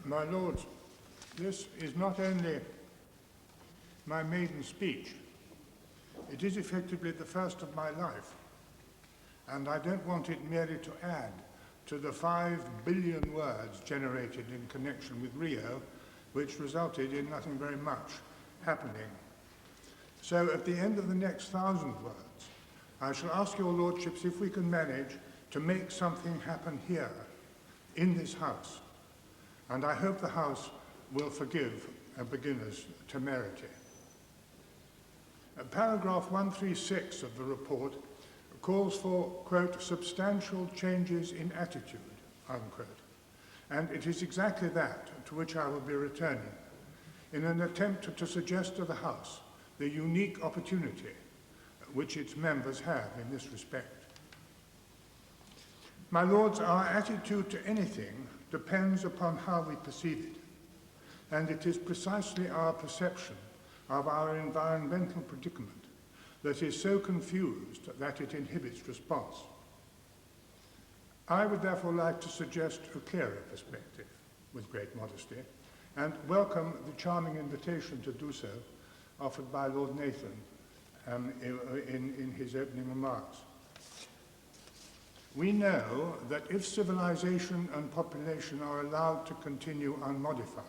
My Lords, this is not only my maiden speech, it is effectively the first of my life, and I don't want it merely to add to the 5 billion words generated in connection with Rio, which resulted in nothing very much happening. So at the end of the next 1,000 words, I shall ask your Lordships if we can manage to make something happen here, in this House. And I hope the House will forgive a beginner's temerity. Paragraph 136 of the report calls for, quote, substantial changes in attitude, unquote. And it is exactly that to which I will be returning in an attempt to suggest to the House the unique opportunity which its members have in this respect. My Lords, our attitude to anything depends upon how we perceive it, and it is precisely our perception of our environmental predicament that is so confused that it inhibits response. I would therefore like to suggest a clearer perspective, with great modesty, and welcome the charming invitation to do so offered by Lord Nathan in his opening remarks. We know that if civilization and population are allowed to continue unmodified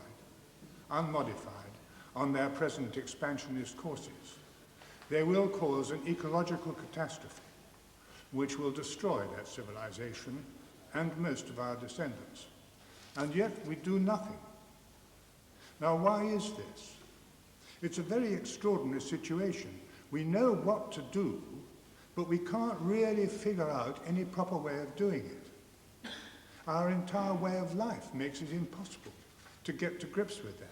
on their present expansionist courses, they will cause an ecological catastrophe which will destroy that civilization and most of our descendants. And yet we do nothing. Now, why is this? It's a very extraordinary situation. We know what to do, but we can't really figure out any proper way of doing it. Our entire way of life makes it impossible to get to grips with that.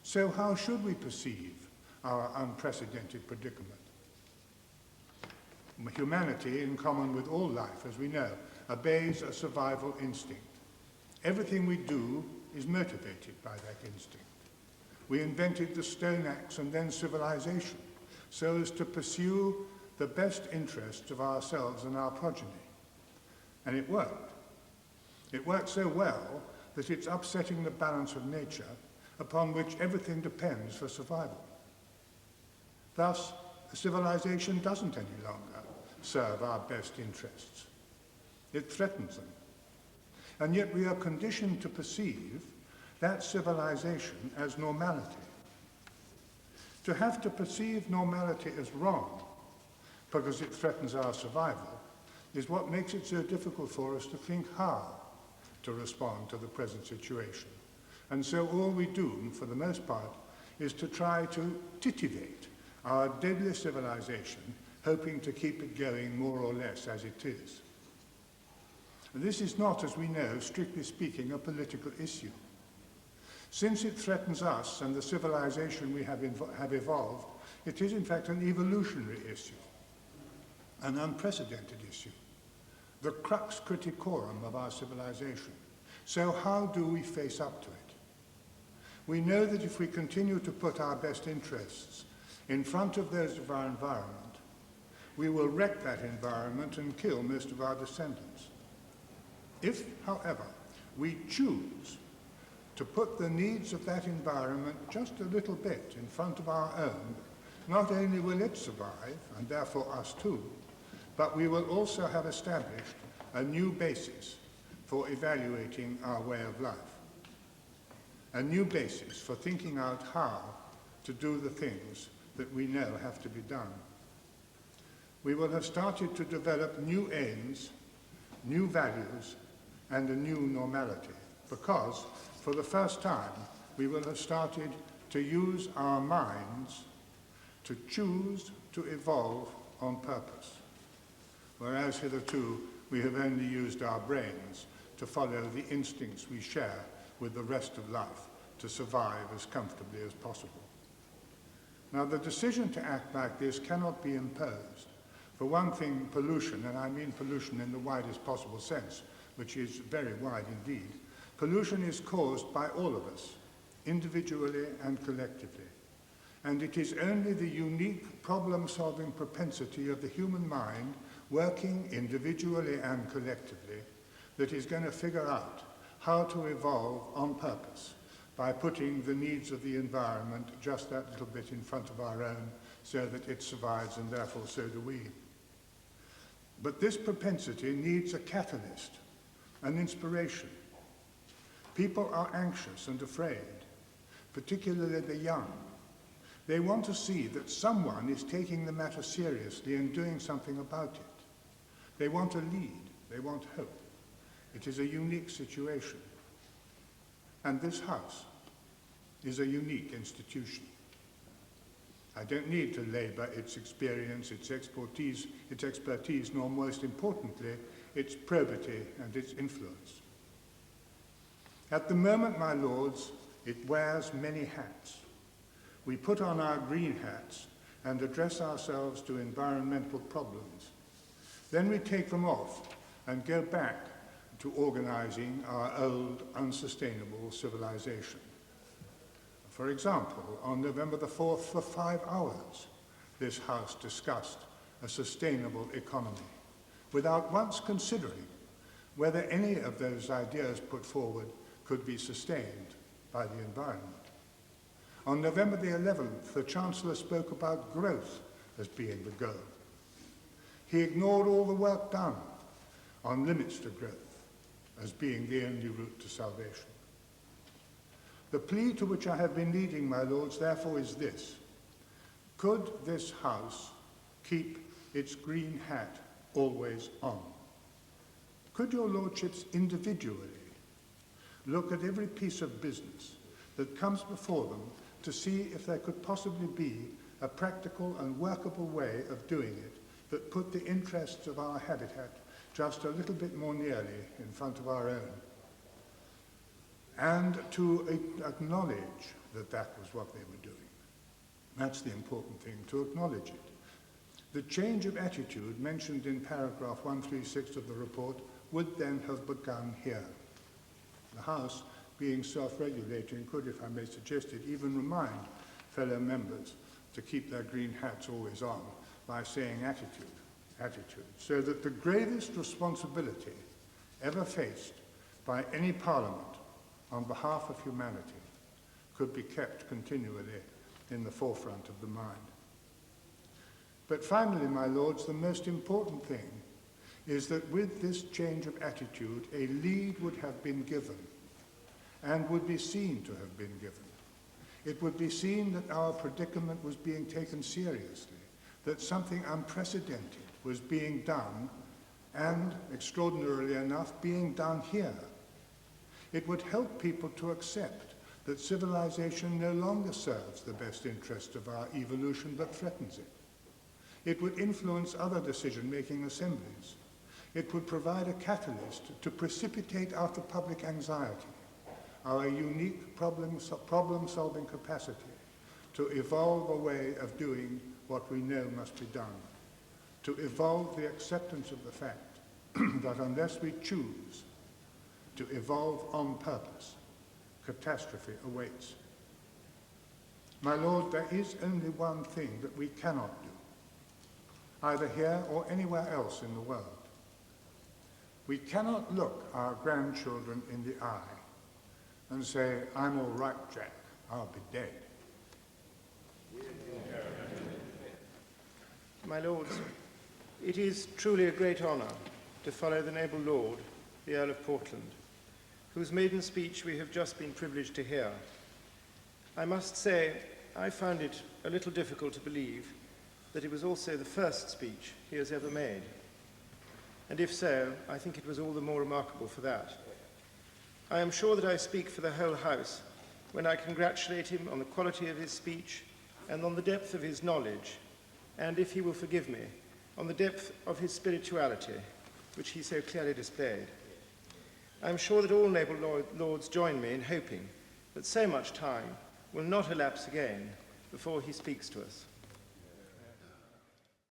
So how should we perceive our unprecedented predicament? Humanity, in common with all life, as we know, obeys a survival instinct. Everything we do is motivated by that instinct. We invented the stone axe and then civilization so as to pursue the best interests of ourselves and our progeny. And it worked. It worked so well that it's upsetting the balance of nature upon which everything depends for survival. Thus, civilization doesn't any longer serve our best interests. It threatens them. And yet we are conditioned to perceive that civilization as normality. To have to perceive normality as wrong because it threatens our survival is what makes it so difficult for us to think how to respond to the present situation. And so all we do, for the most part, is to try to titivate our deadly civilization, hoping to keep it going more or less as it is. This is not, as we know, strictly speaking, a political issue. Since it threatens us and the civilization we have evolved, it is in fact an evolutionary issue, an unprecedented issue, the crux criticorum of our civilization. So how do we face up to it? We know that if we continue to put our best interests in front of those of our environment, we will wreck that environment and kill most of our descendants. If, however, we choose to put the needs of that environment just a little bit in front of our own, not only will it survive, and therefore us too, but we will also have established a new basis for evaluating our way of life, a new basis for thinking out how to do the things that we know have to be done. We will have started to develop new aims, new values, and a new normality, because for the first time we will have started to use our minds to choose to evolve on purpose, whereas hitherto we have only used our brains to follow the instincts we share with the rest of life to survive as comfortably as possible. Now, the decision to act like this cannot be imposed. For one thing, pollution, and I mean pollution in the widest possible sense, which is very wide indeed, pollution is caused by all of us, individually and collectively. And it is only the unique problem-solving propensity of the human mind, working individually and collectively, that is going to figure out how to evolve on purpose by putting the needs of the environment just that little bit in front of our own so that it survives and therefore so do we. But this propensity needs a catalyst, an inspiration. People are anxious and afraid, particularly the young. They want to see that someone is taking the matter seriously and doing something about it. They want a lead, they want hope. It is a unique situation. And this house is a unique institution. I don't need to labor its experience, its expertise, nor most importantly, its probity and its influence. At the moment, my lords, it wears many hats. We put on our green hats and address ourselves to environmental problems. Then we take them off and go back to organizing our old, unsustainable civilization. For example, on November the 4th, for 5 hours, this House discussed a sustainable economy, without once considering whether any of those ideas put forward could be sustained by the environment. On November the 11th, the Chancellor spoke about growth as being the goal. He ignored all the work done on limits to growth as being the only route to salvation. The plea to which I have been leading, my lords, therefore is this: could this House keep its green hat always on? Could your lordships individually look at every piece of business that comes before them to see if there could possibly be a practical and workable way of doing it that put the interests of our habitat just a little bit more nearly in front of our own, and to acknowledge that that was what they were doing. That's the important thing, to acknowledge it. The change of attitude mentioned in paragraph 136 of the report would then have begun here. The House, being self-regulating, could, if I may suggest it, even remind fellow members to keep their green hats always on by saying attitude, so that the gravest responsibility ever faced by any parliament on behalf of humanity could be kept continually in the forefront of the mind. But finally, my lords, the most important thing is that with this change of attitude, a lead would have been given and would be seen to have been given. It would be seen that our predicament was being taken seriously, that something unprecedented was being done, and, extraordinarily enough, being done here. It would help people to accept that civilization no longer serves the best interest of our evolution, but threatens it. It would influence other decision-making assemblies. It would provide a catalyst to precipitate out of public anxiety our unique problem-solving capacity to evolve a way of doing what we know must be done, to evolve the acceptance of the fact that unless we choose to evolve on purpose, catastrophe awaits. My Lord, there is only one thing that we cannot do, either here or anywhere else in the world. We cannot look our grandchildren in the eye and say, "I'm all right, Jack, I'll be dead." My lords, it is truly a great honour to follow the noble lord, the Earl of Portland, whose maiden speech we have just been privileged to hear. I must say, I found it a little difficult to believe that it was also the first speech he has ever made. And if so, I think it was all the more remarkable for that. I am sure that I speak for the whole House when I congratulate him on the quality of his speech and on the depth of his knowledge, and, if he will forgive me, on the depth of his spirituality, which he so clearly displayed. I am sure that all noble lords join me in hoping that so much time will not elapse again before he speaks to us.